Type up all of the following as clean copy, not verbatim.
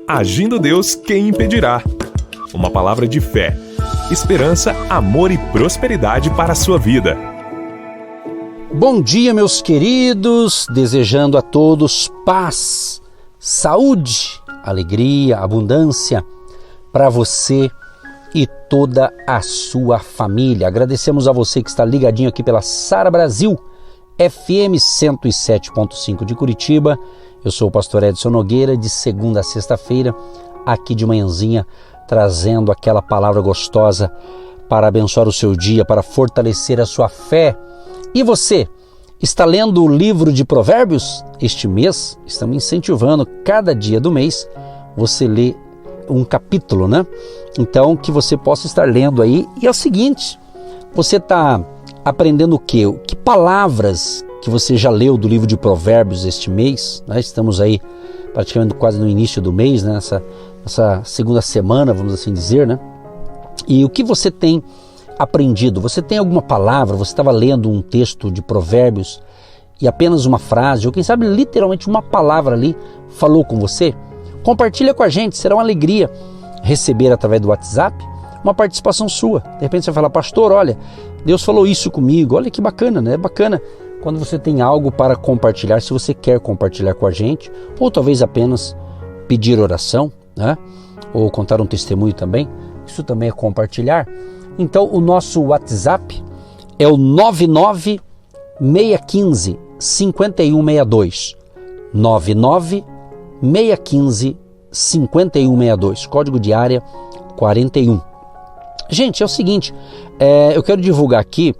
Agindo Deus, quem impedirá? Uma palavra de fé, esperança, amor e prosperidade para a sua vida. Bom dia, meus queridos, desejando a todos paz, saúde, alegria, abundância para você e toda a sua família. Agradecemos a você que está ligadinho aqui pela Sara Brasil, FM 107.5 de Curitiba. Eu sou o pastor Edson Nogueira, de segunda a sexta-feira, aqui de manhãzinha, trazendo aquela palavra gostosa para abençoar o seu dia, para fortalecer a sua fé. E você, está lendo o livro de Provérbios? Este mês, estamos incentivando cada dia do mês, você lê um capítulo, né? Então, que você possa estar lendo aí. E é o seguinte, você está aprendendo o quê? Que palavras que você já leu do livro de Provérbios este mês, né? Estamos aí praticamente quase no início do mês, né? Essa segunda semana, vamos assim dizer, né? E o que você tem aprendido? Você tem alguma palavra? Você estava lendo um texto de Provérbios e apenas uma frase, ou quem sabe literalmente uma palavra ali falou com você? Compartilha com a gente, será uma alegria receber através do WhatsApp uma participação sua. De repente você vai falar, pastor, olha, Deus falou isso comigo, olha que bacana, né? É bacana quando você tem algo para compartilhar, se você quer compartilhar com a gente, ou talvez apenas pedir oração, né? Ou contar um testemunho também, isso também é compartilhar. Então o nosso WhatsApp é o 99615-5162, 99615-5162, código de área 41. Gente, é o seguinte, eu quero divulgar aqui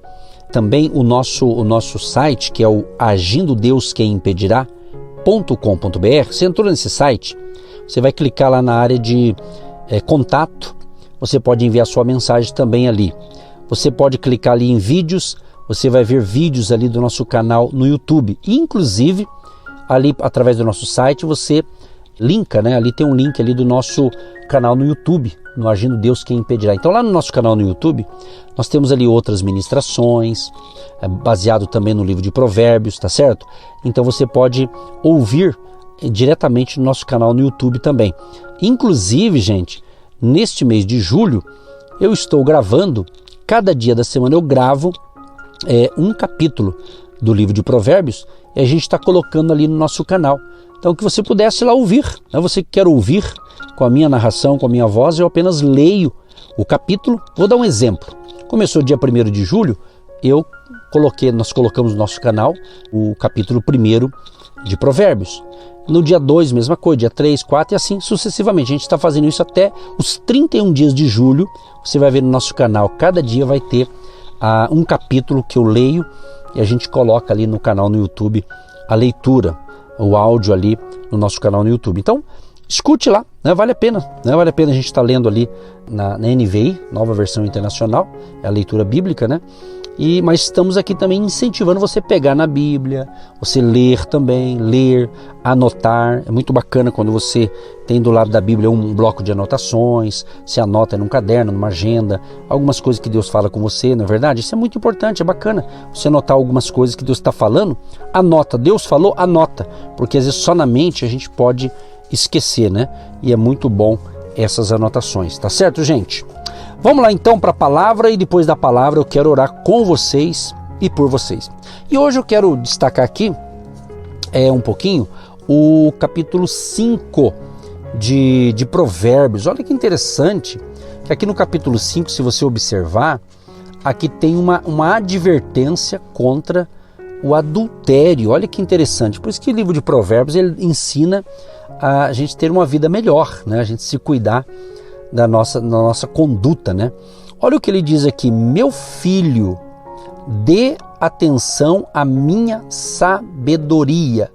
também o nosso site, que é o agindodeusquemimpedirá.com.br. Você entrou nesse site, você vai clicar lá na área de contato, você pode enviar sua mensagem também ali. Você pode clicar ali em vídeos, você vai ver vídeos ali do nosso canal no YouTube. Inclusive, ali através do nosso site, você linka, né? Ali tem um link ali do nosso canal no YouTube, no Agindo Deus Quem Impedirá. Então lá no nosso canal no YouTube, nós temos ali outras ministrações, baseado também no livro de Provérbios, tá certo? Então você pode ouvir diretamente no nosso canal no YouTube também. Inclusive, gente, neste mês de julho, eu estou gravando, cada dia da semana eu gravo um capítulo do livro de Provérbios e a gente está colocando ali no nosso canal. Então que você pudesse lá ouvir, né? Você que quer ouvir com a minha narração, com a minha voz, eu apenas leio o capítulo. Vou dar um exemplo. Começou dia 1º de julho, nós colocamos no nosso canal o capítulo 1º de Provérbios. No dia 2, mesma coisa, dia 3, 4 e assim sucessivamente. A gente está fazendo isso até os 31 dias de julho. Você vai ver no nosso canal, cada dia vai ter um capítulo que eu leio e a gente coloca ali no canal no YouTube a leitura, o áudio ali no nosso canal no YouTube. Então, escute lá, né? Vale a pena, né? Vale a pena a gente estar lendo ali na NVI, Nova Versão Internacional, é a leitura bíblica, né? Mas estamos aqui também incentivando você pegar na Bíblia, você ler também, anotar. É muito bacana quando você tem do lado da Bíblia um bloco de anotações, você anota num caderno, numa agenda, algumas coisas que Deus fala com você, não é verdade? Isso é muito importante, é bacana você anotar algumas coisas que Deus está falando, anota, Deus falou, anota, porque às vezes só na mente a gente pode esquecer, né? E é muito bom essas anotações, tá certo, gente? Vamos lá então para a palavra, e depois da palavra eu quero orar com vocês e por vocês. E hoje eu quero destacar aqui um pouquinho o capítulo 5 de Provérbios. Olha que interessante, que aqui no capítulo 5, se você observar, aqui tem uma advertência contra o adultério. Olha que interessante, por isso que o livro de Provérbios ele ensina a gente ter uma vida melhor, né? A gente se cuidar da nossa conduta, né? Olha o que ele diz aqui: meu filho, dê atenção à minha sabedoria,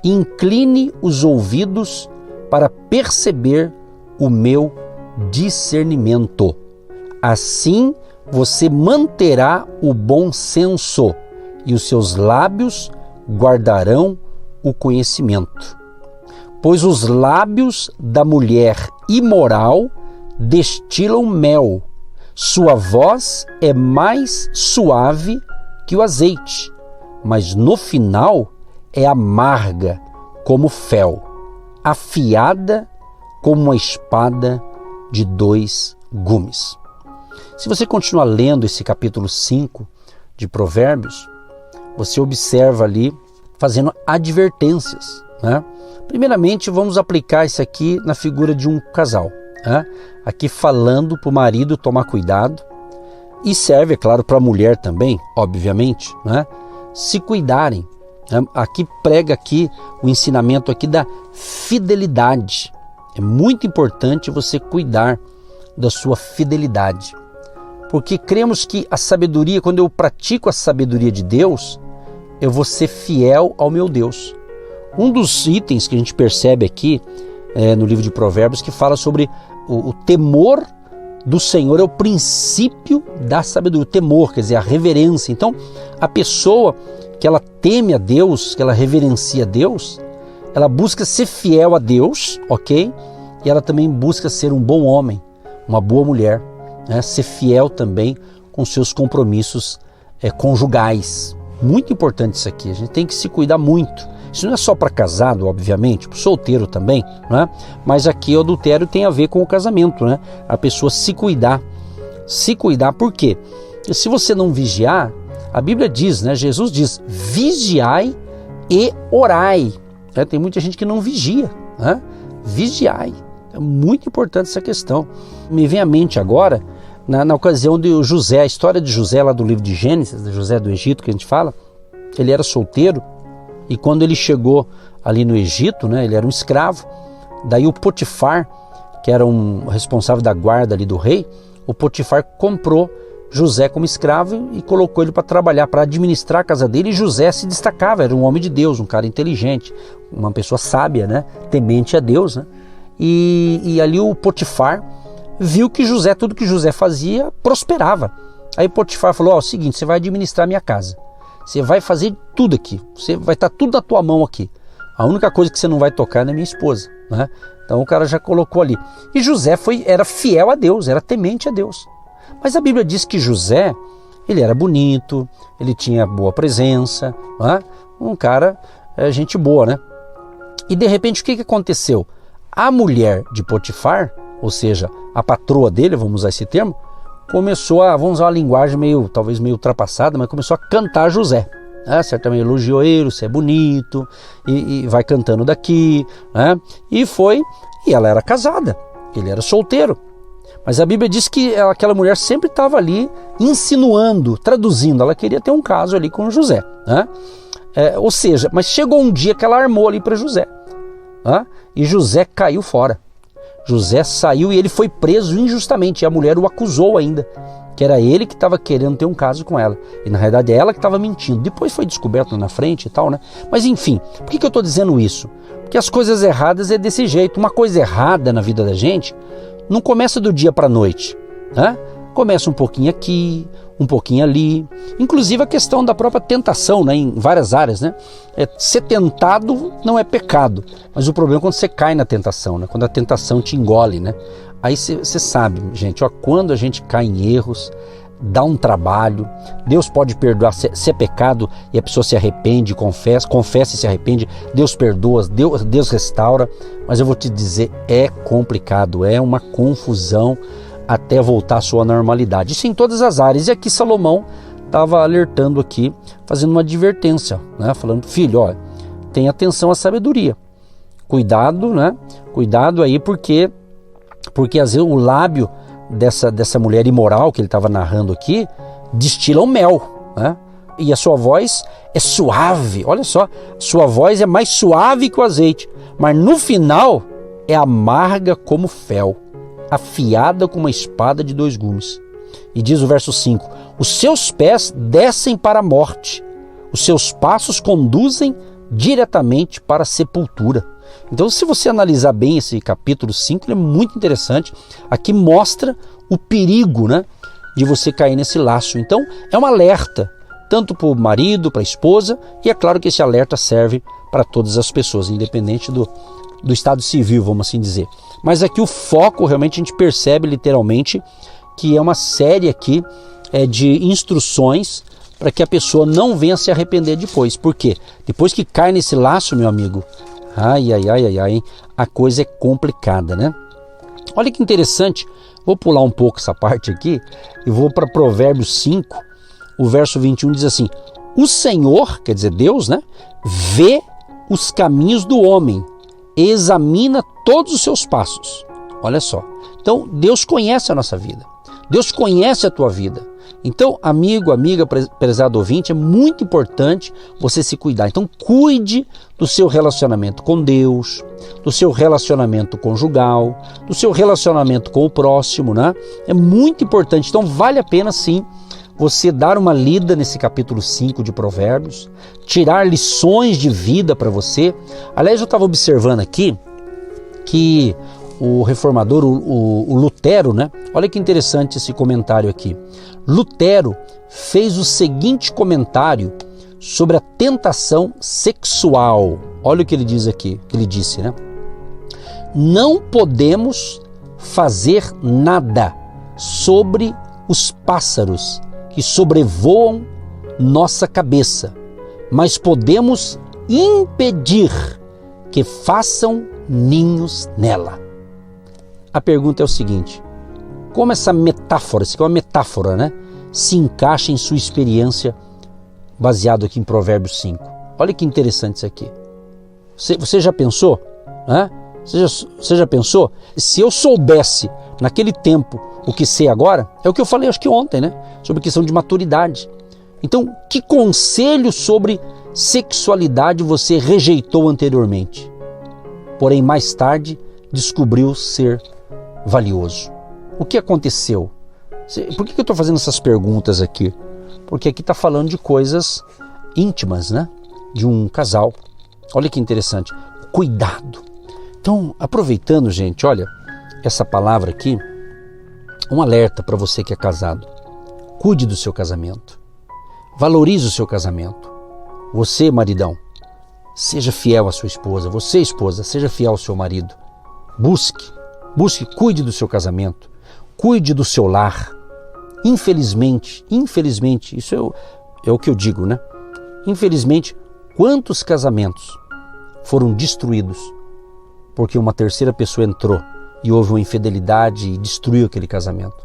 incline os ouvidos para perceber o meu discernimento. Assim você manterá o bom senso e os seus lábios guardarão o conhecimento. Pois os lábios da mulher imoral destilam mel, sua voz é mais suave que o azeite, mas no final é amarga como fel, afiada como uma espada de 2 gumes. Se você continuar lendo esse capítulo 5 de Provérbios, você observa ali fazendo advertências, né? Primeiramente, vamos aplicar isso aqui na figura de um casal, né? Aqui falando para o marido tomar cuidado, e serve, é claro, para a mulher também, obviamente, né? Se cuidarem. Aqui prega aqui o ensinamento aqui da fidelidade. É muito importante você cuidar da sua fidelidade, porque cremos que a sabedoria, quando eu pratico a sabedoria de Deus, eu vou ser fiel ao meu Deus. Um dos itens que a gente percebe aqui no livro de Provérbios, que fala sobre o temor do Senhor, é o princípio da sabedoria, o temor, quer dizer, a reverência. Então, a pessoa que ela teme a Deus, que ela reverencia a Deus, ela busca ser fiel a Deus, ok? E ela também busca ser um bom homem, uma boa mulher, né? Ser fiel também com seus compromissos conjugais. Muito importante isso aqui, a gente tem que se cuidar muito. Isso não é só para casado, obviamente, para solteiro também, né? Mas aqui o adultério tem a ver com o casamento, né? A pessoa se cuidar. Se cuidar por quê? Porque se você não vigiar, a Bíblia diz, né? Jesus diz, vigiai e orai. Tem muita gente que não vigia, né? Vigiai. É muito importante essa questão. Me vem à mente agora, na ocasião de José, a história de José lá do livro de Gênesis, de José do Egito, que a gente fala. Ele era solteiro, e quando ele chegou ali no Egito, né, ele era um escravo. Daí o Potifar, que era um responsável da guarda ali do rei, o Potifar comprou José como escravo e colocou ele para trabalhar, para administrar a casa dele. E José se destacava, era um homem de Deus, um cara inteligente, uma pessoa sábia, né, temente a Deus, né? E ali o Potifar viu que José, tudo que José fazia, prosperava. Aí Potifar falou, ó, é o seguinte, você vai administrar a minha casa. Você vai fazer tudo aqui, você vai estar tudo na tua mão aqui. A única coisa que você não vai tocar é na minha esposa, né? Então o cara já colocou ali. E José era fiel a Deus, era temente a Deus. Mas a Bíblia diz que José, ele era bonito, ele tinha boa presença, né? Um cara, gente boa, né? E de repente o que aconteceu? A mulher de Potifar, ou seja, a patroa dele, vamos usar esse termo, começou vamos usar uma linguagem talvez meio ultrapassada, mas começou a cantar José. Certamente elogiou ele, você é bonito, e vai cantando daqui, né? E ela era casada, ele era solteiro. Mas a Bíblia diz que aquela mulher sempre estava ali insinuando, traduzindo, ela queria ter um caso ali com José, né? Ou seja, mas chegou um dia que ela armou ali para José, né? E José caiu fora. José saiu e ele foi preso injustamente, e a mulher o acusou ainda, que era ele que estava querendo ter um caso com ela, e na realidade é ela que estava mentindo. Depois foi descoberto na frente e tal, né? Mas enfim, por que eu estou dizendo isso? Porque as coisas erradas é desse jeito. Uma coisa errada na vida da gente não começa do dia para a noite, né? Começa um pouquinho aqui, um pouquinho ali. Inclusive a questão da própria tentação, né? Em várias áreas, né? Ser tentado não é pecado, mas o problema é quando você cai na tentação, né? Quando a tentação te engole, né? Aí você sabe, gente, quando a gente cai em erros, dá um trabalho. Deus pode perdoar se é pecado e a pessoa se arrepende, confessa e se arrepende. Deus perdoa, Deus restaura. Mas eu vou te dizer, é complicado, é uma confusão até voltar à sua normalidade. Isso em todas as áreas. E aqui Salomão estava alertando aqui, fazendo uma advertência, né? Falando, filho, ó, tenha atenção à sabedoria. Cuidado, né? Cuidado aí, porque às vezes o lábio dessa mulher imoral que ele estava narrando aqui destila o mel, né? E a sua voz é suave. Olha só, sua voz é mais suave que o azeite, mas no final é amarga como fel, afiada como uma espada de 2 gumes. E diz o verso 5, os seus pés descem para a morte, os seus passos conduzem diretamente para a sepultura. Então, se você analisar bem esse capítulo 5, ele é muito interessante. Aqui mostra o perigo, né, de você cair nesse laço. Então, é um alerta, tanto para o marido, para a esposa, e é claro que esse alerta serve para todas as pessoas, independente do estado civil, vamos assim dizer. Mas aqui o foco, realmente, a gente percebe literalmente que é uma série aqui de instruções para que a pessoa não venha se arrepender depois. Por quê? Depois que cai nesse laço, meu amigo, Ai, hein? A coisa é complicada, né? Olha que interessante, vou pular um pouco essa parte aqui e vou para Provérbios 5, o verso 21 diz assim: o Senhor, quer dizer Deus, né, vê os caminhos do homem e examina todos os seus passos. Olha só, então Deus conhece a nossa vida, Deus conhece a tua vida. Então, amigo, amiga, prezado ouvinte, é muito importante você se cuidar. Então, cuide do seu relacionamento com Deus, do seu relacionamento conjugal, do seu relacionamento com o próximo, né? É muito importante. Então, vale a pena, sim, você dar uma lida nesse capítulo 5 de Provérbios, tirar lições de vida para você. Aliás, eu estava observando aqui que o reformador, o Lutero, né? Olha que interessante esse comentário aqui. Lutero fez o seguinte comentário sobre a tentação sexual. Olha o que ele diz aqui, que ele disse, né? Não podemos fazer nada sobre os pássaros que sobrevoam nossa cabeça, mas podemos impedir que façam ninhos nela. A pergunta é o seguinte: como essa metáfora, isso aqui é uma metáfora, né, se encaixa em sua experiência baseado aqui em Provérbios 5? Olha que interessante isso aqui. Você já pensou? Né? Você já pensou? Se eu soubesse naquele tempo o que sei agora, é o que eu falei acho que ontem, né? Sobre a questão de maturidade. Então, que conselho sobre sexualidade você rejeitou anteriormente? Porém, mais tarde, descobriu ser valioso. O que aconteceu? Por que eu estou fazendo essas perguntas aqui? Porque aqui está falando de coisas íntimas, né? De um casal. Olha que interessante. Cuidado. Então, aproveitando, gente, olha, essa palavra aqui, um alerta para você que é casado. Cuide do seu casamento. Valorize o seu casamento. Você, maridão, seja fiel à sua esposa. Você, esposa, seja fiel ao seu marido. Busque, cuide do seu casamento. Cuide do seu lar. Infelizmente, isso é o que eu digo, né? Infelizmente, quantos casamentos foram destruídos porque uma terceira pessoa entrou e houve uma infidelidade e destruiu aquele casamento?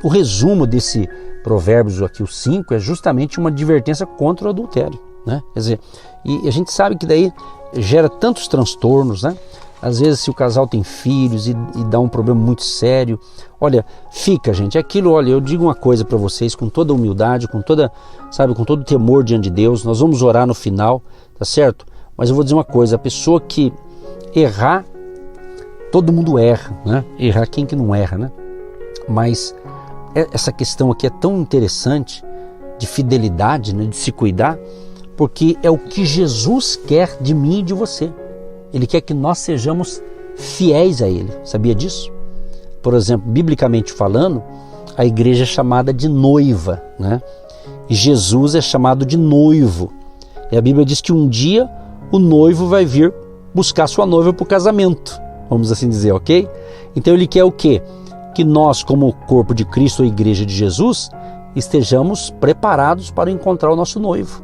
O resumo desse Provérbios aqui, o 5, é justamente uma advertência contra o adultério, né? Quer dizer, e a gente sabe que daí gera tantos transtornos, né? Às vezes, se o casal tem filhos e dá um problema muito sério, olha, fica, gente, aquilo, olha, eu digo uma coisa para vocês com toda humildade, com todo temor diante de Deus. Nós vamos orar no final, tá certo? Mas eu vou dizer uma coisa: a pessoa que errar, todo mundo erra, né? Errar, quem que não erra, né? Mas essa questão aqui é tão interessante de fidelidade, né? De se cuidar, porque é o que Jesus quer de mim e de você. Ele quer que nós sejamos fiéis a Ele. Sabia disso? Por exemplo, biblicamente falando, a igreja é chamada de noiva, né? E Jesus é chamado de noivo. E a Bíblia diz que um dia o noivo vai vir buscar sua noiva para o casamento, vamos assim dizer, ok? Então ele quer o quê? Que nós, como corpo de Cristo, a igreja de Jesus, estejamos preparados para encontrar o nosso noivo.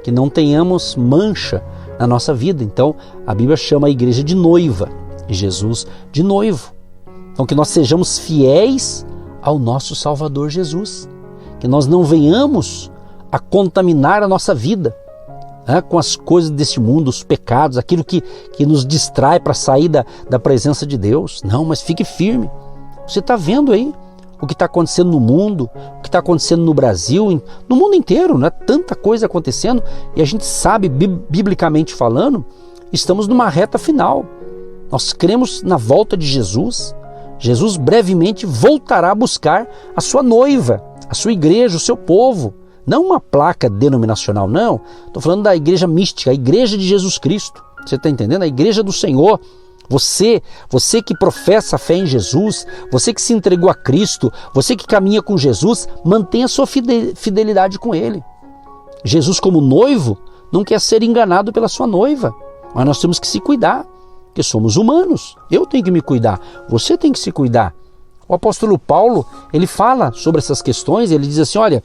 Que não tenhamos mancha na nossa vida. Então a Bíblia chama a igreja de noiva e Jesus de noivo. Então que nós sejamos fiéis ao nosso Salvador Jesus, que nós não venhamos a contaminar a nossa vida, né, com as coisas deste mundo, os pecados, aquilo que nos distrai para sair da presença de Deus. Não, mas fique firme. Você está vendo aí o que está acontecendo no mundo, o que está acontecendo no Brasil, no mundo inteiro, né? Tanta coisa acontecendo, e a gente sabe, biblicamente falando, estamos numa reta final. Nós cremos na volta de Jesus. Jesus brevemente voltará a buscar a sua noiva, a sua igreja, o seu povo. Não uma placa denominacional, não. Estou falando da igreja mística, a igreja de Jesus Cristo. Você está entendendo? A igreja do Senhor. Você que professa a fé em Jesus, você que se entregou a Cristo, você que caminha com Jesus, mantenha a sua fidelidade com Ele. Jesus, como noivo, não quer ser enganado pela sua noiva, mas nós temos que se cuidar, porque somos humanos. Eu tenho que me cuidar, você tem que se cuidar. O apóstolo Paulo, ele fala sobre essas questões, ele diz assim, olha,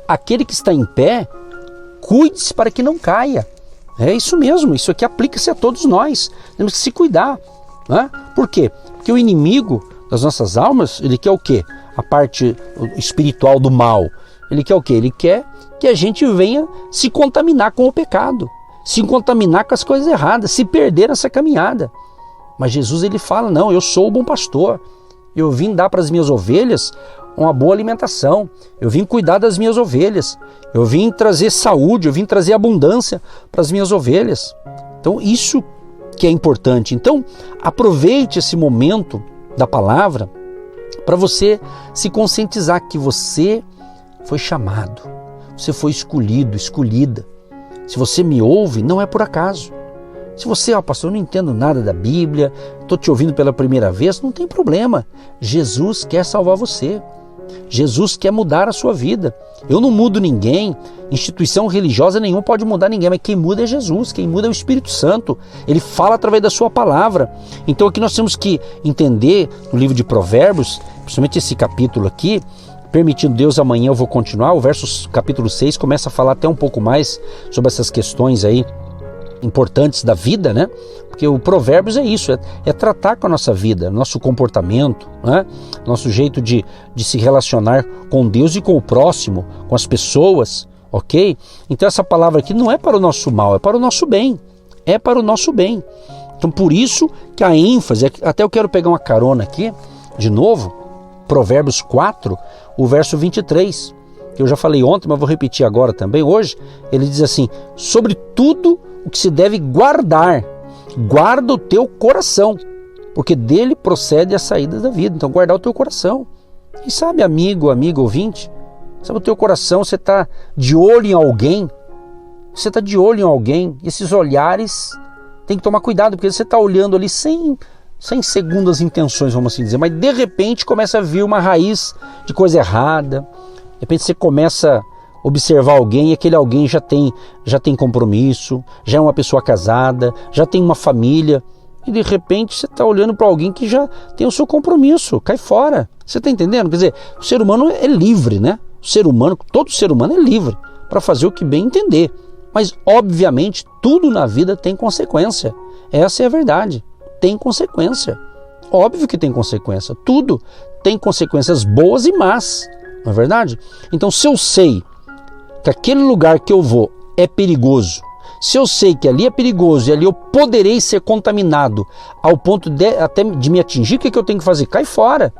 aquele que está em pé, cuide-se para que não caia. É isso mesmo, isso aqui aplica-se a todos nós. Temos que se cuidar, né? Por quê? Porque o inimigo das nossas almas, ele quer o quê? A parte espiritual do mal. Ele quer o quê? Ele quer que a gente venha se contaminar com o pecado, se contaminar com as coisas erradas, se perder nessa caminhada. Mas Jesus, ele fala, não, eu sou o bom pastor. Eu vim dar para as minhas ovelhas uma boa alimentação. Eu vim cuidar das minhas ovelhas. Eu vim trazer saúde, eu vim trazer abundância para as minhas ovelhas. Então, isso que é importante. Então, aproveite esse momento da palavra para você se conscientizar que você foi chamado, você foi escolhido, escolhida. Se você me ouve, não é por acaso. Se você, pastor, eu não entendo nada da Bíblia, estou te ouvindo pela primeira vez, não tem problema. Jesus quer salvar você. Jesus quer mudar a sua vida. Eu não mudo ninguém, instituição religiosa nenhuma pode mudar ninguém, mas quem muda é Jesus, quem muda é o Espírito Santo. Ele fala através da sua palavra. Então aqui nós temos que entender no livro de Provérbios, principalmente esse capítulo aqui, permitindo Deus, amanhã eu vou continuar, o capítulo 6 começa a falar até um pouco mais sobre essas questões aí importantes da vida, né? Porque o Provérbios é isso, é tratar com a nossa vida, nosso comportamento, né? Nosso jeito de se relacionar com Deus e com o próximo, com as pessoas, ok? Então essa palavra aqui não é para o nosso mal, é para o nosso bem, é para o nosso bem. Então por isso que a ênfase, até eu quero pegar uma carona aqui, de novo, Provérbios 4, o verso 23, que eu já falei ontem, mas vou repetir agora também, hoje, ele diz assim, sobre tudo o que se deve guardar, guarda o teu coração, porque dele procede as saídas da vida. Então guardar o teu coração. E sabe, amigo, ouvinte, sabe o teu coração, você está de olho em alguém, esses olhares tem que tomar cuidado, porque você está olhando ali sem segundas intenções, vamos assim dizer, mas de repente começa a vir uma raiz de coisa errada, de repente você começa observar alguém e aquele alguém já tem compromisso, já é uma pessoa casada, já tem uma família e de repente você está olhando para alguém que já tem o seu compromisso, cai fora. Você está entendendo? Quer dizer, o ser humano é livre, né? Todo ser humano é livre para fazer o que bem entender, mas obviamente tudo na vida tem consequência, essa é a verdade, tem consequência, óbvio que tem consequência, tudo tem consequências boas e más, não é verdade? Então se eu sei que aquele lugar que eu vou é perigoso, se eu sei que ali é perigoso e ali eu poderei ser contaminado ao ponto até de me atingir, o que eu tenho que fazer? Cai fora,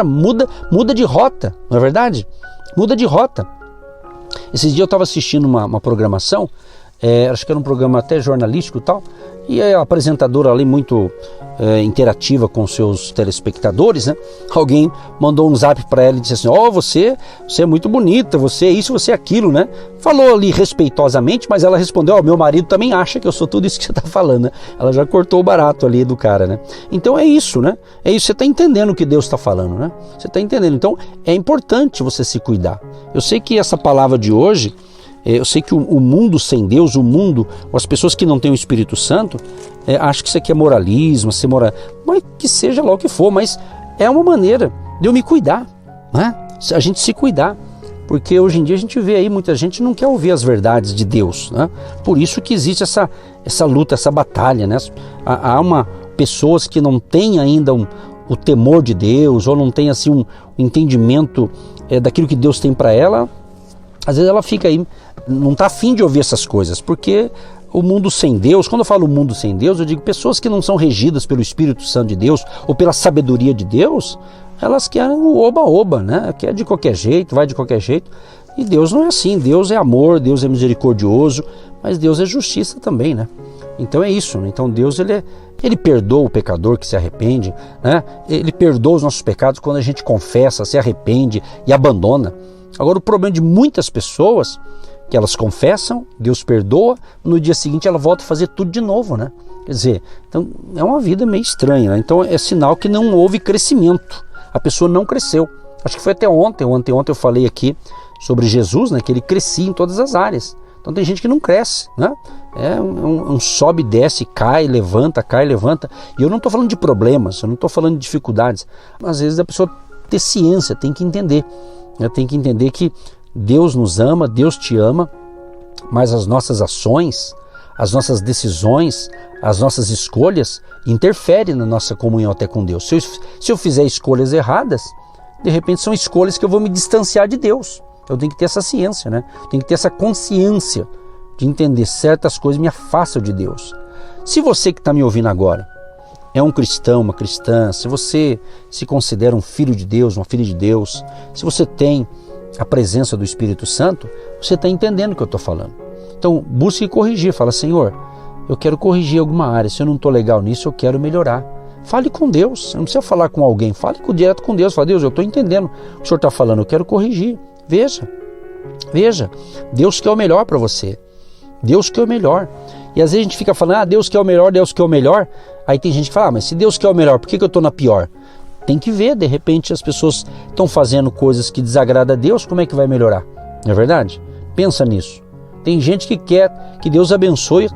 muda de rota, não é verdade? Muda de rota. Esses dias eu estava assistindo uma programação, acho que era um programa até jornalístico e tal, e a apresentadora ali muito interativa com seus telespectadores, né? Alguém mandou um zap para ela e disse assim, você é muito bonita, você é isso, você é aquilo, né? Falou ali respeitosamente, mas ela respondeu, meu marido também acha que eu sou tudo isso que você está falando, né? Ela já cortou o barato ali do cara, né? Então é isso, né? É isso, você está entendendo o que Deus está falando, né? Você está entendendo, então é importante você se cuidar. Eu sei que essa palavra de hoje, eu sei que o mundo sem Deus, as pessoas que não têm o Espírito Santo, acham que isso aqui é moralismo, mas que seja lá o que for, mas é uma maneira de eu me cuidar, né? A gente se cuidar, porque hoje em dia a gente vê aí, muita gente não quer ouvir as verdades de Deus, né? Por isso que existe essa luta, essa batalha, né? Há pessoas que não têm ainda o temor de Deus, ou não têm assim um entendimento daquilo que Deus tem para ela. Às vezes ela fica aí, não está afim de ouvir essas coisas, porque o mundo sem Deus, quando eu falo mundo sem Deus, eu digo pessoas que não são regidas pelo Espírito Santo de Deus ou pela sabedoria de Deus, elas querem o oba-oba, né? Quer de qualquer jeito, vai de qualquer jeito. E Deus não é assim, Deus é amor, Deus é misericordioso, mas Deus é justiça também, né? Então é isso, né? Então Deus ele perdoa o pecador que se arrepende, né? Ele perdoa os nossos pecados quando a gente confessa, se arrepende e abandona. Agora o problema de muitas pessoas, que elas confessam, Deus perdoa, no dia seguinte ela volta a fazer tudo de novo, né? Quer dizer, então é uma vida meio estranha, né? Então é sinal que não houve crescimento, a pessoa não cresceu. Acho que foi até ontem eu falei aqui sobre Jesus, né? Que ele crescia em todas as áreas. Então tem gente que não cresce, né? É um sobe, desce, cai, levanta. E eu não estou falando de problemas, eu não estou falando de dificuldades. Às vezes a pessoa ter ciência, tem que entender. Tem que entender que Deus nos ama, Deus te ama, mas as nossas ações, as nossas decisões, as nossas escolhas interferem na nossa comunhão até com Deus. Se eu fizer escolhas erradas, de repente são escolhas que eu vou me distanciar de Deus. Eu tenho que ter essa ciência, né? Tenho que ter essa consciência de entender certas coisas me afastam de Deus. Se você que está me ouvindo agora é um cristão, uma cristã, se você se considera um filho de Deus, uma filha de Deus, se você tem a presença do Espírito Santo, você está entendendo o que eu estou falando. Então, busque corrigir. Fala, Senhor, eu quero corrigir alguma área. Se eu não estou legal nisso, eu quero melhorar. Fale com Deus. Você não precisa falar com alguém. Fale direto com Deus. Fala, Deus, eu estou entendendo o que o Senhor está falando. Eu quero corrigir. Veja. Deus quer o melhor para você. Deus quer o melhor. E às vezes a gente fica falando, Deus quer o melhor, Deus quer o melhor. Aí tem gente que fala, mas se Deus quer o melhor, por que eu estou na pior? Tem que ver, de repente as pessoas estão fazendo coisas que desagradam a Deus, como é que vai melhorar? Não é verdade? Pensa nisso. Tem gente que quer que Deus abençoe,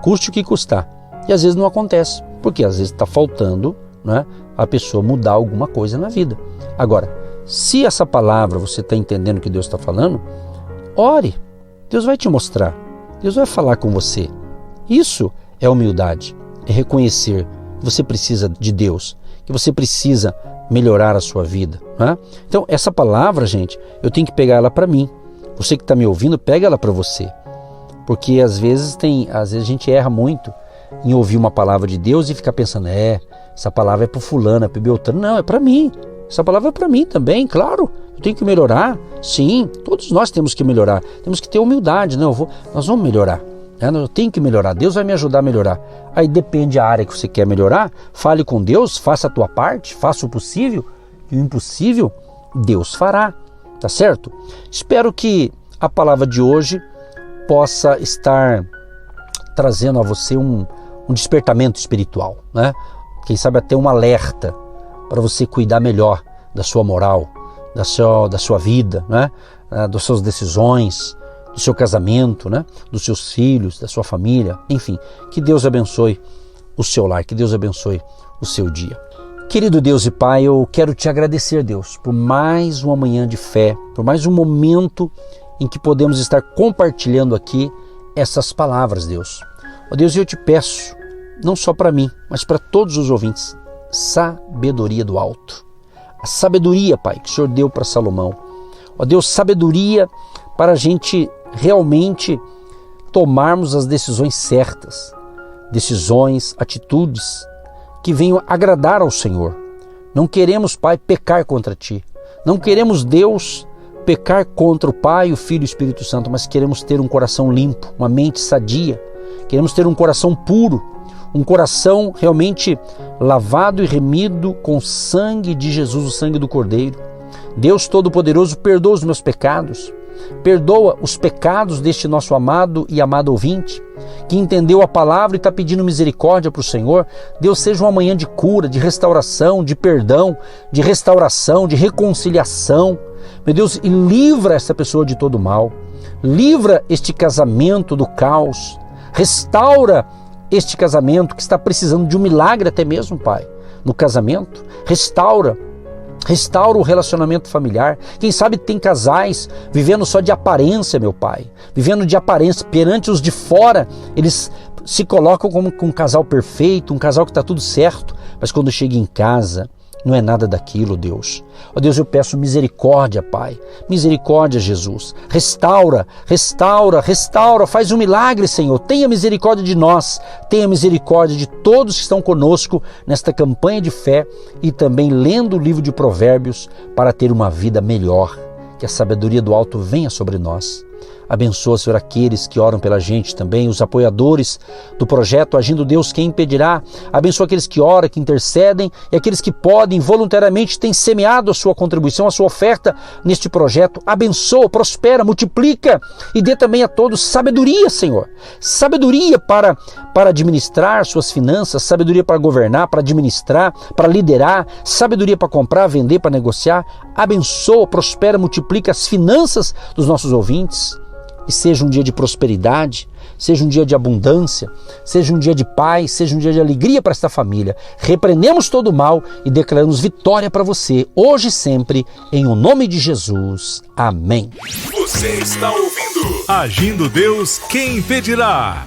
custe o que custar. E às vezes não acontece, porque às vezes está faltando, né, a pessoa mudar alguma coisa na vida. Agora, se essa palavra você está entendendo o que Deus está falando, ore. Deus vai te mostrar. Deus vai falar com você. Isso é humildade. É reconhecer que você precisa de Deus, que você precisa melhorar a sua vida, né? Então, essa palavra, gente, eu tenho que pegar ela para mim. Você que está me ouvindo, pega ela para você. Porque às vezes a gente erra muito em ouvir uma palavra de Deus e ficar pensando, essa palavra é para o fulano, é para o Beltrano. Não, é para mim. Essa palavra é para mim também, claro. Eu tenho que melhorar. Sim, todos nós temos que melhorar. Temos que ter humildade. Nós vamos melhorar. Eu tenho que melhorar. Deus vai me ajudar a melhorar. Aí depende da área que você quer melhorar. Fale com Deus, faça a tua parte, faça o possível. E o impossível, Deus fará. Tá certo? Espero que a palavra de hoje possa estar trazendo a você um despertamento espiritual, né? Quem sabe até um alerta para você cuidar melhor da sua moral, da sua vida, né? Das suas decisões, do seu casamento, né? Dos seus filhos, da sua família, enfim. Que Deus abençoe o seu lar, que Deus abençoe o seu dia. Querido Deus e Pai, eu quero te agradecer, Deus, por mais uma manhã de fé, por mais um momento em que podemos estar compartilhando aqui essas palavras, Deus. Ó Deus, eu te peço, não só para mim, mas para todos os ouvintes, sabedoria do alto. A sabedoria, Pai, que o Senhor deu para Salomão. Ó Deus, sabedoria para a gente realmente tomarmos as decisões certas, decisões, atitudes que venham agradar ao Senhor. Não queremos, Pai, pecar contra Ti. Não queremos, Deus, pecar contra o Pai, o Filho e o Espírito Santo, mas queremos ter um coração limpo, uma mente sadia. Queremos ter um coração puro, um coração realmente lavado e remido com o sangue de Jesus, o sangue do Cordeiro. Deus Todo-Poderoso, perdoa os meus pecados. Perdoa os pecados deste nosso amado e amado ouvinte, que entendeu a palavra e está pedindo misericórdia para o Senhor. Deus, seja uma manhã de cura, de restauração, de perdão, de restauração, de reconciliação. Meu Deus, e livra essa pessoa de todo mal. Livra este casamento do caos. Restaura este casamento que está precisando de um milagre até mesmo, Pai, no casamento. Restaura o relacionamento familiar. Quem sabe tem casais vivendo só de aparência, meu Pai. Vivendo de aparência. Perante os de fora, eles se colocam como um casal perfeito, um casal que está tudo certo. Mas quando chega em casa, não é nada daquilo, Deus. Ó Deus, eu peço misericórdia, Pai. Misericórdia, Jesus. Restaura. Faz um milagre, Senhor. Tenha misericórdia de nós. Tenha misericórdia de todos que estão conosco nesta campanha de fé e também lendo o livro de Provérbios para ter uma vida melhor. Que a sabedoria do alto venha sobre nós. Abençoa, Senhor, aqueles que oram pela gente também, os apoiadores do projeto Agindo Deus, quem impedirá. Abençoa aqueles que oram, que intercedem e aqueles que podem, voluntariamente, têm semeado a sua contribuição, a sua oferta neste projeto. Abençoa, prospera, multiplica e dê também a todos sabedoria, Senhor. Sabedoria para administrar suas finanças, sabedoria para governar, para administrar, para liderar, sabedoria para comprar, vender, para negociar. Abençoa, prospera, multiplica as finanças dos nossos ouvintes. E seja um dia de prosperidade, seja um dia de abundância, seja um dia de paz, seja um dia de alegria para esta família. Repreendemos todo o mal e declaramos vitória para você, hoje e sempre, em o nome de Jesus. Amém. Você está ouvindo Agindo Deus, quem impedirá?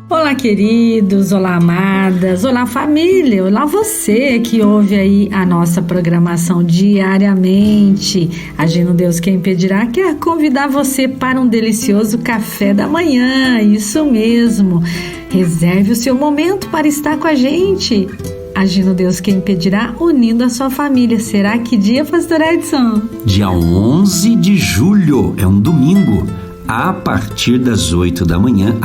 Olá, queridos, olá, amadas, olá, família, olá, você que ouve aí a nossa programação diariamente. Agindo Deus, quem impedirá, quer convidar você para um delicioso café da manhã, isso mesmo. Reserve o seu momento para estar com a gente. Agindo Deus, quem impedirá, unindo a sua família. Será que dia, pastor Edson? Dia 11 de julho, é um domingo. A partir das 8 da manhã,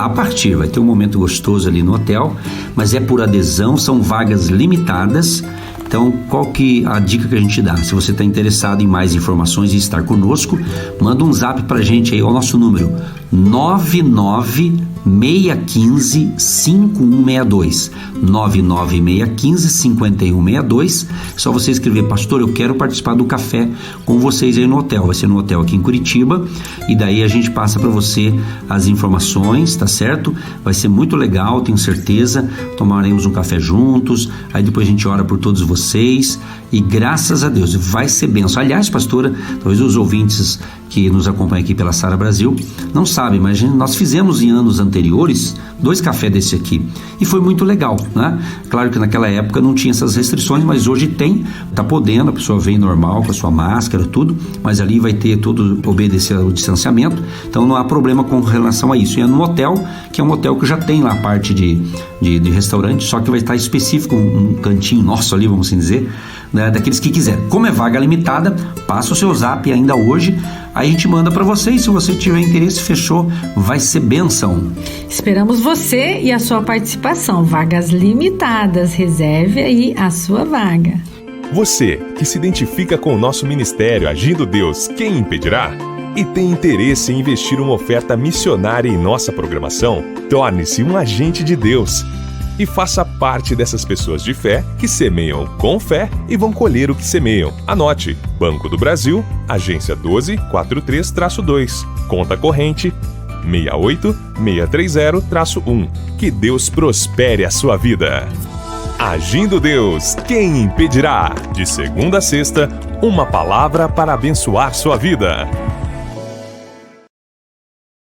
vai ter um momento gostoso ali no hotel, mas é por adesão, são vagas limitadas. Então, qual que é a dica que a gente dá? Se você está interessado em mais informações e estar conosco, manda um zap pra gente aí, ao nosso número 99615-5162. 99615-5162. Só você escrever: pastor, eu quero participar do café com vocês aí no hotel. Vai ser no hotel aqui em Curitiba, e daí a gente passa para você as informações, tá certo? Vai ser muito legal, tenho certeza. Tomaremos um café juntos, aí depois a gente ora por todos vocês, e graças a Deus vai ser bênção. Aliás, pastora, talvez os ouvintes que nos acompanham aqui pela Sara Brasil não sabem, mas nós fizemos em anos anteriores 2 cafés desse aqui e foi muito legal, né? Claro que naquela época não tinha essas restrições, mas hoje tem, tá podendo, a pessoa vem normal com a sua máscara, tudo, mas ali vai ter tudo, obedecer ao distanciamento, então não há problema com relação a isso. E é no hotel, que é um hotel que já tem lá a parte de restaurante, só que vai estar específico, um cantinho nosso ali, vamos assim dizer, né, daqueles que quiser. Como é vaga limitada, passa o seu zap ainda hoje, aí a gente manda para você, e se você tiver interesse, fechou, vai ser bênção. Esperamos você e a sua participação. Vagas limitadas, reserve aí a sua vaga. Você que se identifica com o nosso ministério Agindo Deus, quem impedirá? E tem interesse em investir uma oferta missionária em nossa programação? Torne-se um agente de Deus e faça parte dessas pessoas de fé que semeiam com fé e vão colher o que semeiam. Anote: Banco do Brasil, agência 1243-2, conta corrente 68630-1. Que Deus prospere a sua vida. Agindo Deus, quem impedirá? De segunda a sexta, uma palavra para abençoar sua vida.